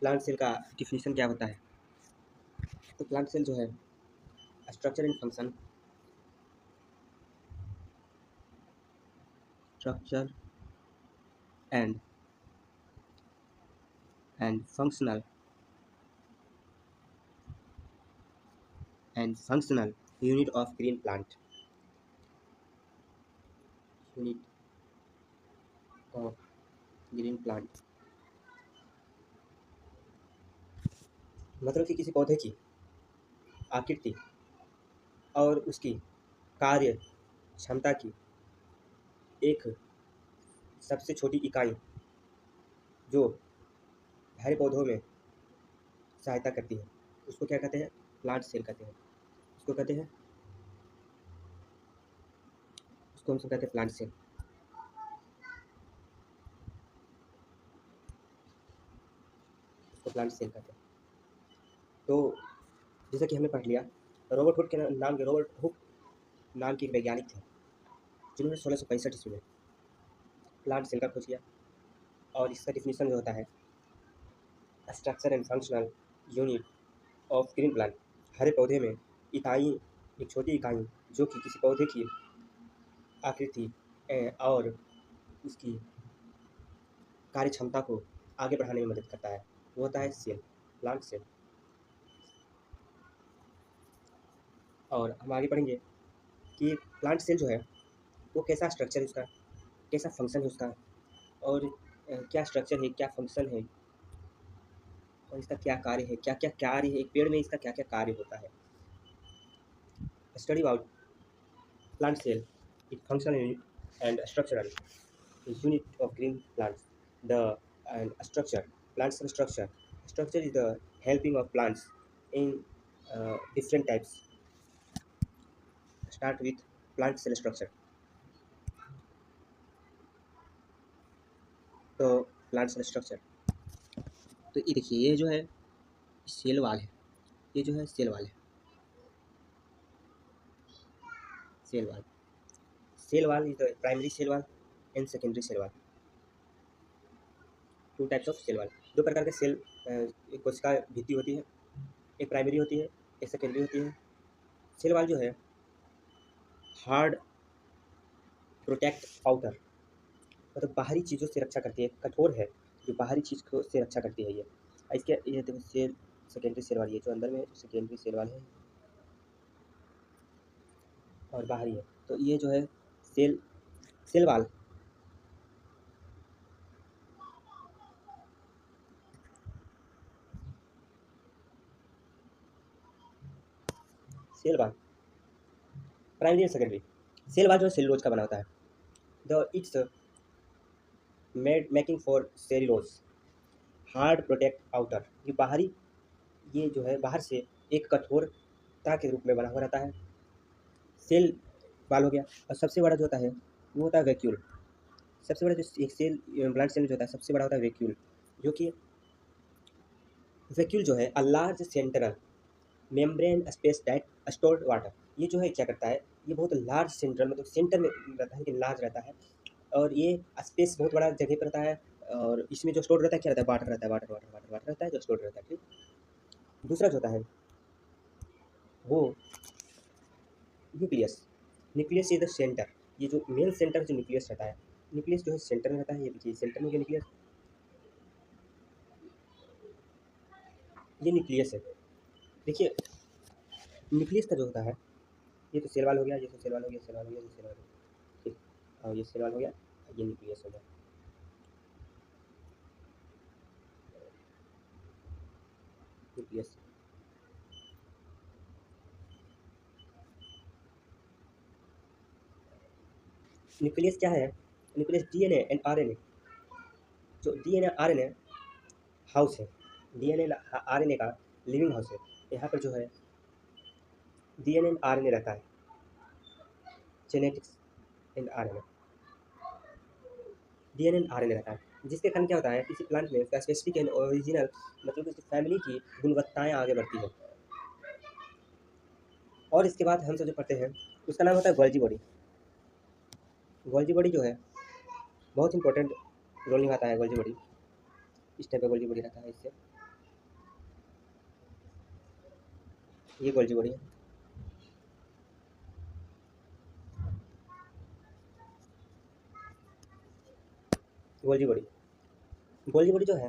Plant cell का definition क्या होता है। तो प्लांट सेल जो है structure and function, structure and functional unit of green plant, unit of green plant. मतलब कि किसी पौधे की आकृति और उसकी कार्य क्षमता की एक सबसे छोटी इकाई जो हरे पौधों में सहायता करती है, उसको क्या कहते हैं, प्लांट सेल कहते हैं। उसको कहते हैं, उसको हम सब कहते हैं प्लांट सेल। उसको प्लांट सेल कहते हैं। तो जैसा कि हमने पढ़ लिया, रॉबर्ट हुक के नाम के रॉबर्ट हुक नाम के एक वैज्ञानिक थे जिन्होंने 1665 ईस्वी में प्लांट सेल का खोज किया। और इसका डिफिनीशन जो होता है structure and functional unit of green plant, हरे पौधे में इकाई, एक छोटी इकाई जो कि किसी पौधे की आकृति और उसकी कार्य क्षमता को आगे बढ़ाने में मदद करता है, वो होता है सेल, प्लांट सेल। और हम आगे पढ़ेंगे कि प्लांट सेल जो है वो कैसा स्ट्रक्चर है उसका, कैसा फंक्शन है उसका, और क्या स्ट्रक्चर है, क्या फंक्शन है, और इसका क्या कार्य है, क्या क्या कार्य है, एक पेड़ में इसका क्या क्या कार्य होता है। Study about plant cell, it function and structural unit of green plants. The structure, plant cell structure. Structure is the helping of plants in different types. Start with plant cell structure. तो plant cell structure, तो ये देखिए, ये जो है cell wall है, ये जो है सेल वाल है, cell wall. Cell wall is the primary cell wall and secondary cell wall. Two types of cell wall, दो प्रकार के सेल कोशिका भित्ति होती है, एक प्राइमरी होती है, एक सेकेंडरी होती है। सेल वाल जो है हार्ड प्रोटेक्ट आउटर, मतलब बाहरी चीज़ों से रक्षा करती है, कठोर है जो बाहरी चीज़ को से रक्षा करती है। ये इसके, ये देखो सेल, सेकेंडरी सेल वाली है जो अंदर में है, सेकेंडरी सेल वाल है और बाहरी है। तो ये जो है cell, cell wall, cell wall primary और सेकेंडरी। सेल वाल जो है सेलुलोज का बना होता है, the it's making for cellulose, hard protect outer, ये बाहरी, ये जो है बाहर से एक कठोरता के रूप में बना हुआ रहता है, सेल वाल हो गया। और सबसे बड़ा जो होता है वो होता है वैक्यूल। सबसे बड़ा जो एक सेल ब्लड सेल जो होता है सबसे बड़ा होता है वैक्यूल, जो कि वैक्यूल जो है a large central membrane space that stored water. ये जो है क्या करता है, ये बहुत लार्ज सेंट्रल, मतलब सेंटर में रहता है लेकिन लार्ज रहता है, और ये स्पेस बहुत बड़ा जगह पर रहता है। और इसमें जो स्टोर रहता है क्या रहता है, वाटर रहता है, वाटर वाटर वाटर वाटर रहता है जो स्टोर रहता है। ठीक, दूसरा जो होता है वो nucleus. Nucleus is the centre, ये जो मेन सेंटर जो न्यूक्लियस रहता है, न्यूक्लियस जो है सेंटर में रहता है। ये देखिए सेंटर में न्यूक्लियस, ये न्यूक्लियस है। देखिए न्यूक्लियस का जो होता है, ये तो सेल वाल हो गया, ये तो सेल वाल हो गया, सेल वाल हो गया, ये सेल वाल हो गया, ठीक, और ये सेल वाल हो गया, ये न्यूक्लियस हो गया। न्यूक्लियस, न्यूक्लियस क्या है, न्यूक्लियस डीएनए एंड आरएनए, जो डीएनए आरएनए हाउस है, डीएनए आरएनए का लिविंग हाउस है। यहाँ पर जो है डीएनए एंड आरएनए रहता है, genetics and RNA, DNA and RNA रहता है, जिसके कारण क्या होता है किसी प्लांट में उसका स्पेसिफिक एंड ओरिजिनल, मतलब उसकी फैमिली की गुणवत्ताएं आगे बढ़ती है। और इसके बाद हम सब जो पढ़ते हैं उसका नाम होता है गोल्जी बॉडी। गोल्जी बॉडी जो है बहुत इंपॉर्टेंट रोल निभाता है। गोल्जी बॉडी इस टाइप का गोल्जी बॉडी रहता है इससे, ये गोल्जी बॉडी है। गोल्जी बॉडी, गोल्जी बॉडी जो है,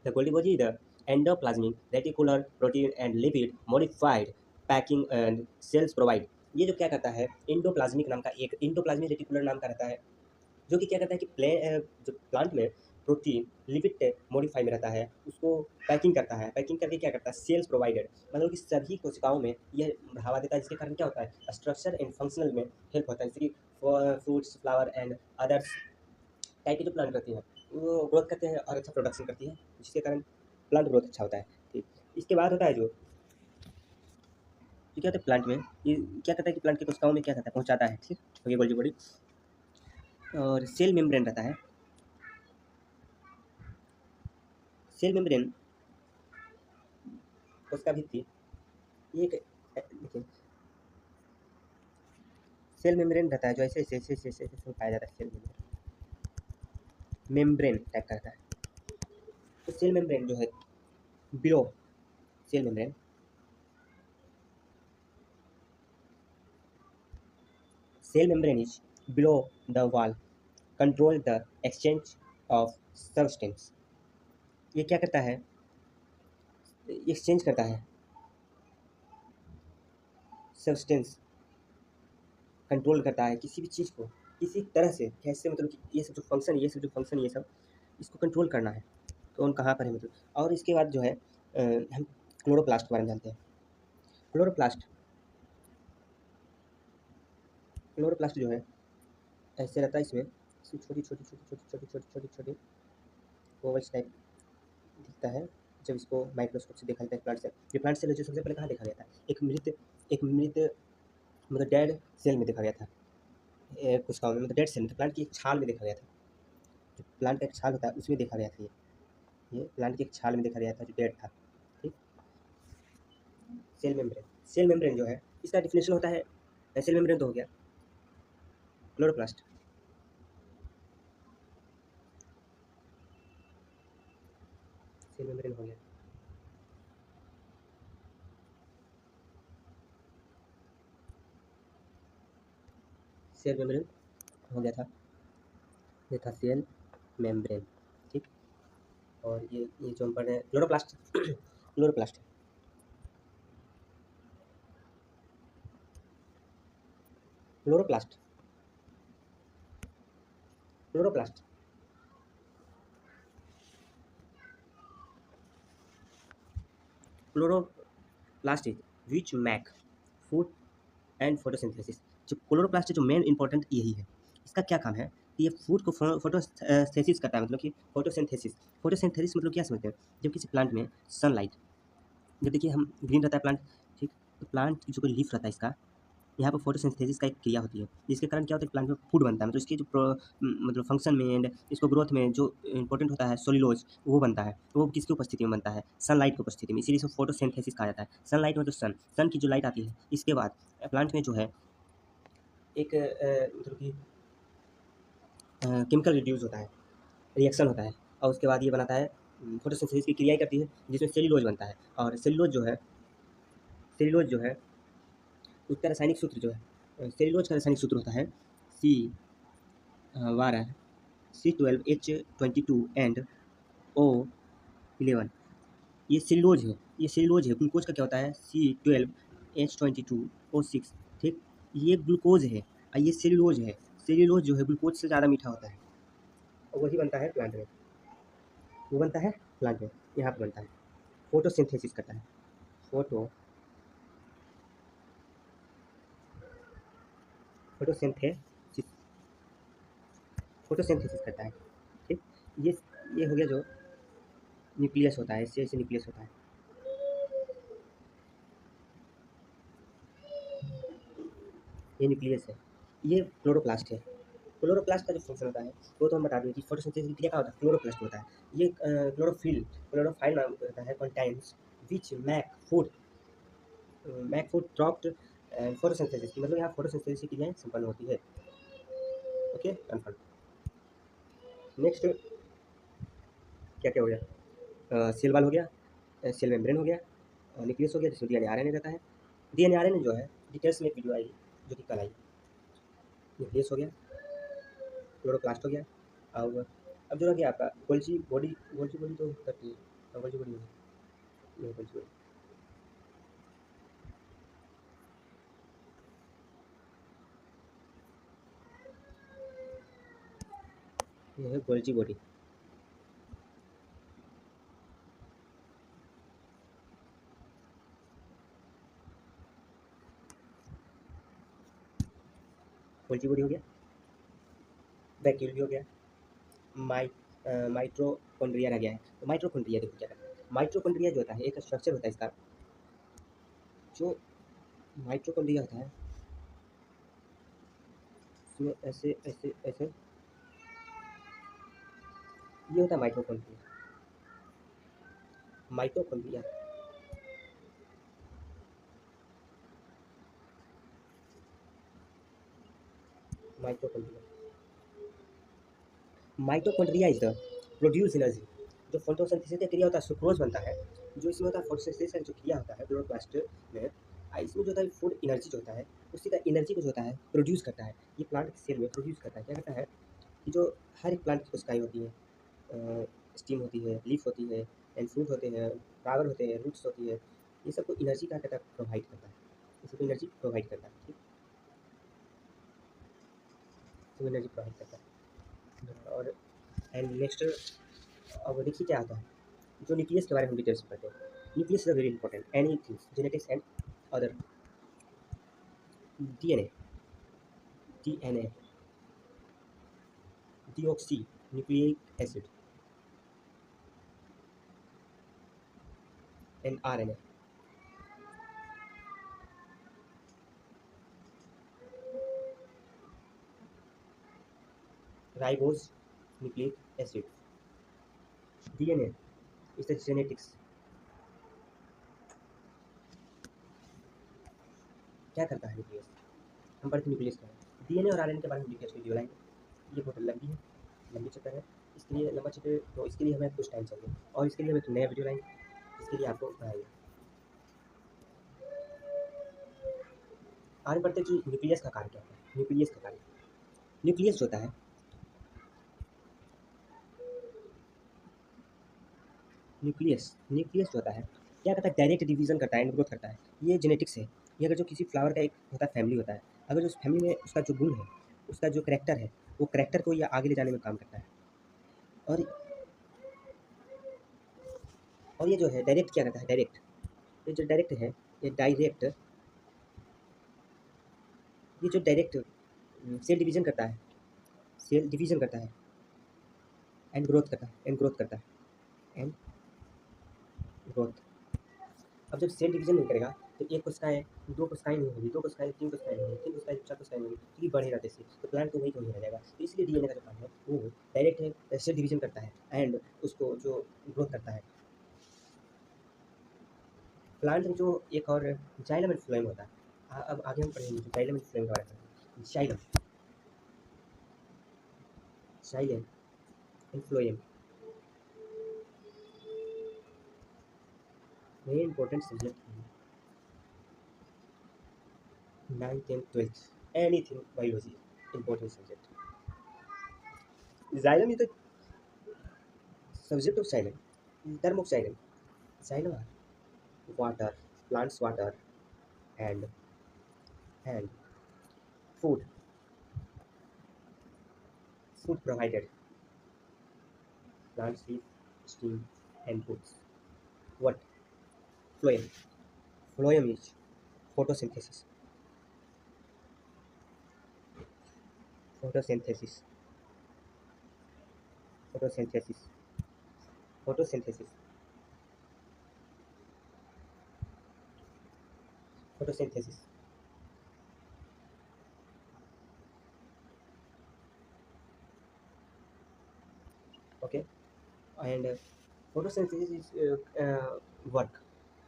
the Golgi body the endoplasmic reticular protein and lipid modified packing and cells provide. ये जो क्या करता है, इंडोप्लाज्मिक नाम का एक इंडोप्लाज्मिक रेटिकुलर नाम का रहता है, जो कि क्या करता है कि जो प्लांट में प्रोटीन लिपिड मॉडिफाई में रहता है, उसको पैकिंग करता है, पैकिंग करके क्या करता है, सेल्स प्रोवाइडेड, मतलब कि सभी कोशिकाओं में यह बढ़ावा देता है, जिसके कारण क्या होता है, स्ट्रक्चर एंड फंक्शनल में हेल्प होता है, जैसे कि fruits flower and others type की जो प्लांट करती है वो ग्रोथ करते हैं और अच्छा प्रोडक्शन करती है, जिसके कारण प्लांट ग्रोथ अच्छा होता है। ठीक, इसके बाद होता है जो क्या होता है प्लांट में, ये क्या करता है कि प्लांट की कोशिकाओं में क्या करता है, पहुंचाता है। ठीक, तो ये गोल्जी बॉडी और सेल मेम्ब्रेन रहता है। सेल मेम्ब्रेन कोशिका भित्ति, ये एक देखिए सेल मेम्ब्रेन रहता है जो ऐसे ऐसे ऐसे ऐसे ऐसे ऐसे पाया जाता है, सेल मेम्ब्रेन टाइप का रहता है। तो सेल मेम्ब्रेन जो है below cell membrane, cell membrane is below the wall control the exchange of substance. ये क्या करता है, एक्सचेंज करता है सब्सटेंस, कंट्रोल करता है किसी भी चीज़ को किसी तरह से, कैसे मतलब कि ये सब जो फंक्शन ये सब इसको कंट्रोल करना है। तो उन कहाँ पर है मतलब, और इसके बाद जो है हम क्लोरोप्लास्ट के बारे में जानते हैं। क्लोरोप्लास्ट, क्लोरोप्लास्ट जो है ऐसे रहता है, इसमें छोटी छोटी छोटी छोटी छोटी छोटी छोटी छोटी ओवल्स टाइप दिखता है जब इसको माइक्रोस्कोप से देखा जाता है। प्लांट सेल, ये प्लांट सेल जो सबसे पहले कहाँ देखा गया था, एक मृत मतलब डेड सेल में देखा गया था, कोशिकाओं में, मतलब डेड सेल मतलब प्लांट की एक छाल में देखा गया था। जो प्लांट का एक छाल होता है उसमें देखा गया था, ये प्लांट की एक छाल में देखा गया था जो डेड था। ठीक, सेल मेम्ब्रेन, सेल मेम्ब्रेन जो है इसका डिफिनेशन होता है, सेल मेम्ब्रेन तो हो गया, क्लोरोप्लास्ट, सेल मेम्ब्रेन हो गया, सेल मेम्ब्रेन हो गया था, ये था सेल मेम्ब्रेन। ठीक, और ये जो हम पढ़ रहे हैं chloroplast chloroplast, chloroplast, chloroplast, chloroplast is which make food and photosynthesis. जो क्लोरोप्लास्ट है जो मेन इंपॉर्टेंट यही है, इसका क्या काम है कि ये फूड को फोटोसिंथेसिस करता है, मतलब कि फोटोसिंथेसिस, फोटोसिंथेसिस मतलब क्या समझते हैं, जब किसी प्लांट में सनलाइट, जब देखिए हम ग्रीन रहता है प्लांट, ठीक, तो प्लांट जो कोई लीफ रहता है इसका, यहाँ पर फोटोसिंथेसिस का एक क्रिया होती है, जिसके कारण क्या होता है प्लांट में फूड बनता है, मतलब इसके जो मतलब फंक्शन में एंड इसको ग्रोथ में जो इंपॉर्टेंट होता है सोलिलोज वो बनता है, तो वो किसकी उपस्थिति में बनता है, सनलाइट की उपस्थिति में, इसीलिए इसको फोटोसिंथेसिस कहा जाता है। सनलाइट मतलब सन की जो लाइट आती है, इसके बाद प्लांट में जो है एक मतलब कि केमिकल रिड्यूस होता है, रिएक्शन होता है, और उसके बाद ये बनाता है फोटोसिंथेसिस की क्रियाएं करती है, जिसमें सेल्यूलोज बनता है। और सेल्यूलोज जो है उसका रासायनिक सूत्र जो है, सेल्यूलोज का रासायनिक सूत्र होता है C12 C12H22 एंड O11। ये सेल्यूलोज है, ये सेल्यूलोज है। ग्लूकोज का क्या होता है, C12H22O6। ठीक, ये ग्लूकोज है और ये सेल्यूलोज है। सेल्यूलोज जो है ग्लूकोज से ज़्यादा मीठा होता है, और वही बनता है प्लांट में, वो बनता है प्लांट में, यहाँ पर बनता है, फोटोसिंथेसिस करता है, फोटो फोटोसिंथेसिस फोटोसिंथेसिस करता है। ठीक, ये हो गया जो न्यूक्लियस होता है, इससे ऐसे न्यूक्लियस होता है, ये न्यूक्लियस है, ये क्लोरोप्लास्ट है। क्लोरोप्लास्ट का जो फंक्शन होता है वो तो हम बता दें कि फोटोसिंथेसिस की क्रिया क्या होता है, क्लोरोप्लास्ट होता है। ये क्लोरोफाइल नाम होता है, contains which make food dropped photosynthesis की, मतलब यहाँ फोटोसिंथेसिस की क्रियाएं संपन्न होती है। Okay, confirm. नेक्स्ट क्या क्या हो गया, सेल वाल हो गया, सेल मेम्ब्रेन हो गया, और न्यूक्लियस हो गया जिसमें डीएनए आरएनए रहता है। डीएनए आरएनए जो है डिटेल्स में एक वीडियो आएगी जो कि कल आई। न्यूक्लियस हो गया, क्लोरोप्लास्ट हो गया, और अब जो रह गया आपका गोल्जी बॉडी। गोल्जी बॉडी तो करती है, गोल्जी बॉडी नहीं, गोल्जी बॉडी ये है गोल्जी बॉडी। गोल्जी बॉडी हो गया, वैक्यूल हो गया, माइट्रोकॉन्ड्रिया रह गया है। तो माइट्रोकॉन्ड्रिया देखो क्या करता है। माइट्रोकॉन्ड्रिया जो होता है एक स्ट्रक्चर होता है इसका, जो माइट्रोकॉन्ड्रिया होता है इसमें ऐसे ऐसे ऐसे ये होता है mitochondria. Mitochondria mitochondria mitochondria is the produce energy. जो फोटोसिंथेसिस का क्रिया होता है सुक्रोज बनता है, जो इसमें होता है फोटोसिंथेसिस का जो क्रिया होता है क्लोरोप्लास्ट में, इसमें जो होता है फूड एनर्जी जो होता है उसी का एनर्जी को जो होता है प्रोड्यूस करता है। ये प्लांट के सेल में प्रोड्यूस करता है। क्या करता है कि जो हर एक प्लांट की कोशिकाएं होती है, स्टीम होती है, लीफ होती है, एंड फ्रूट होते हैं, फ्लावर होते हैं, रूट्स होती है, ये सबको एनर्जी क्या करता है प्रोवाइड करता है। ये सबको एनर्जी प्रोवाइड करता है, ठीक, तो एनर्जी प्रोवाइड करता है। और एंड नेक्स्ट अब देखिए क्या आता है, जो न्यूक्लियस के बारे में हम डिटेल्स में पढ़ते हैं। Nucleus is very important any things genetics and other. DNA, DNA, deoxy nucleic acid, and RNA. Ribose nucleic acid. DNA is the genetics. क्या करता है न्यूक्लियस, हम पढ़ते न्यूक्लियस क्या है। डीएनए और आरएनए के बारे में डिटेल्स वीडियो लाएंगे। ये बहुत लंबी है, लंबी चैप्टर है, इसके लिए लंबा चैप्टर, तो इसके लिए हमें कुछ टाइम चाहिए और इसके लिए हमें एक नया वीडियो लाएंगे, इसके लिए आपको पढ़ाएंगे। आगे बढ़ते कि न्यूक्लियस का कार्य क्या है। न्यूक्लियस का कार्य, न्यूक्लियस जो होता है, न्यूक्लियस न्यूक्लियस जो होता है क्या करता है, डायरेक्ट डिवीजन करता है एंड ग्रोथ करता है। ये जेनेटिक्स है। ये अगर जो किसी फ्लावर का एक होता है फैमिली होता है, अगर जो उस फैमिली में उसका जो गुण है, उसका जो करेक्टर है, वो करेक्टर को ये आगे ले जाने में काम करता है। और ये जो है डायरेक्ट क्या करता है, डायरेक्ट, ये जो डायरेक्ट है, ये डायरेक्ट, ये जो डायरेक्ट सेल डिवीजन करता है, सेल डिवीजन करता है एंड ग्रोथ करता है, एंड ग्रोथ करता है, एंड ग्रोथ। अब जब सेल डिवीजन नहीं करेगा तो एक कोशिकाएं, दो कोशिकाएं नहीं होगी, दो कोशिकाएं, तीन कोशिकाएं नहीं होगी, तीन कोशिकाएं, चार कोशिकाएं नहीं होगी, क्योंकि बढ़ेगा जैसे तो प्लांट तो वही तो नहीं रह जाएगा। तो इसलिए डीएनए का जो काम है वो डायरेक्ट है, सेल डिवीजन करता है एंड उसको जो ग्रोथ करता है। प्लांट में जो एक और जाइलम एंड फ्लोएम होता है, अब आगे हम पढ़ेंगे जो जाइलम एंड फ्लोएम के बारे में। Xylem, xylem and phloem very important subject है, 9th and 12th, anything biology important subject. Xylem is the subject of xylem, term of xylem. Xylem are water, plants water, and and food, food provided, plants leaf, steam, and roots. What? Phloem. Phloem is photosynthesis. Photosynthesis. Photosynthesis. Photosynthesis. Photosynthesis. Okay. And photosynthesis is work,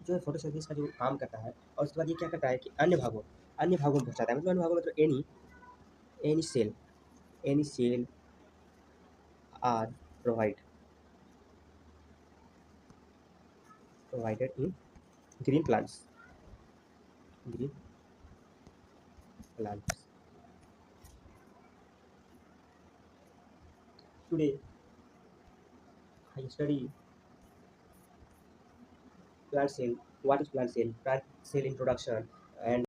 जो है photosynthesis का जो काम करता है, और उसके बाद ये क्या करता है कि अन्य भागों में पहुंचाता है। मतलब अन्य भागों में, मतलब any cell, any cell are provide, provided in green plants. Green plants. Today, I study plant cell. What is plant cell? Plant cell introduction and